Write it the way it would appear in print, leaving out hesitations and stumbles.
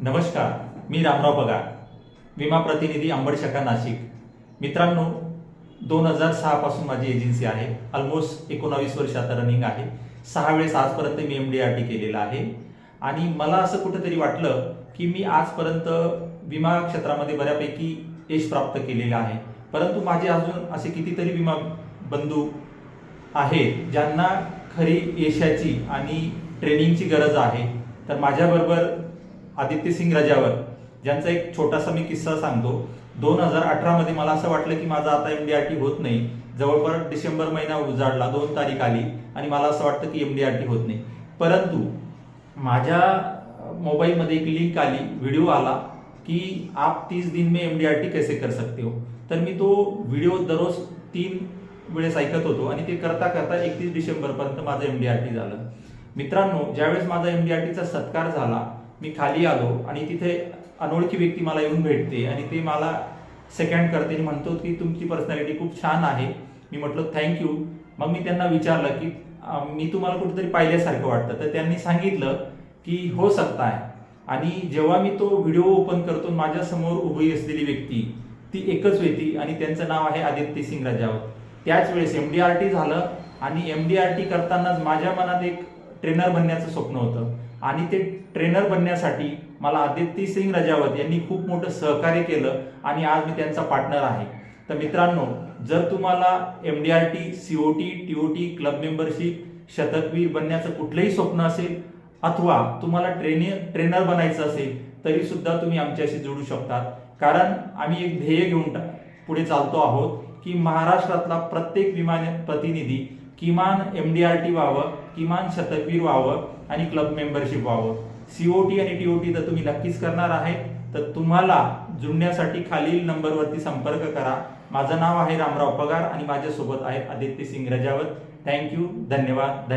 नमस्कार, मी रामराव पगार, विमा प्रतिनिधी अंबडशका नाशिक। मित्रांनो, 2006 पासून माझी एजन्सी आहे। ऑलमोस्ट 19 वर्ष आता रनिंग आहे। 6 वेळेस आजपर्यंत मी MDRT केलेला आहे आणि मला असं कुठेतरी वाटलं की मी आजपर्यंत विमा क्षेत्रामध्ये बऱ्यापैकी यश प्राप्त केलेलं आहे, परंतु माझे अजून असे कितीतरी विमा बंधू आहेत ज्यांना खरी यशाची आणि ट्रेनिंगची गरज आहे। तर माझ्याबरोबर आदित्य सिंग रजावर, ज्यांचा एक छोटासा मी किस्सा सांगतो। 2018 मध्ये मला असं वाटलं की माझा आता MDRT होत नाही। जवळपास डिसेंबर महिना उजाडला, 2 तारीख आली आणि मला असं वाटतं की MDRT होत नाही, परंतु माझ्या मोबाईलमध्ये एक लिंक आली, व्हिडिओ आला की आप 30 दिन में MDRT कैसे कर सकते हो। तर मी तो व्हिडिओ दररोज 3 वेळेस ऐकत होतो आणि ते करता करता 31 डिसेंबर पर्यंत माझं MDRT झालं। मित्रांनो, ज्यावेळेस माझा MDRTचा सत्कार झाला, मी खाली आलो आणि तिथे अनोळखी व्यक्ती मला येऊन भेटते आणि ते मला सेकंड करते आणि म्हणतो की तुमची पर्सनॅलिटी खूप छान आहे। मी म्हटलं थँक्यू। मग मी त्यांना विचारलं की मी तुम्हाला कुठेतरी पाहिल्यासारखं वाटतं, तर त्यांनी सांगितलं की हो सकता है। आणि जेव्हा मी तो व्हिडिओ ओपन करतो, माझ्या समोर उभी असलेली व्यक्ती ती एकच व्यक्ती आणि त्यांचं नाव आहे आदित्य सिंग रजावत। त्याच वेळेस MDRT झालं आणि MDRT करतानाच माझ्या मनात एक ट्रेनर बनण्याचं स्वप्न होतं आणि ते ट्रेनर बनण्यासाठी मला आदित्य सिंग रजावत यांनी खूप मोठं सहकार्य केलं आणि आज मी त्यांचा पार्टनर आहे। तर मित्रांनो, जर तुम्हाला MDRT, COT, TOT, club membership, शतकवीर बनण्याचं कुठलंही स्वप्न असेल अथवा तुम्हाला ट्रेनर बनायचं असेल, तरी सुद्धा तुम्ही आमच्याशी जोडू शकतात। कारण आम्ही एक ध्येय घेऊन पुढे चालतो आहोत की महाराष्ट्रातला प्रत्येक विमा प्रतिनिधी किमान MDRT व्हावं, किमान शतकवीर व्हावं आणि क्लब मेंबरशिप व्हावं। COT आणि TOT तर तुम्ही नक्कीच करणार आहे। तर तुम्हाला जुळण्यासाठी खालील नंबरवरती संपर्क करा। माझं नाव आहे रामराव पगार आणि माझ्यासोबत आहे आदित्य सिंग रजावत। थँक्यू, धन्यवाद।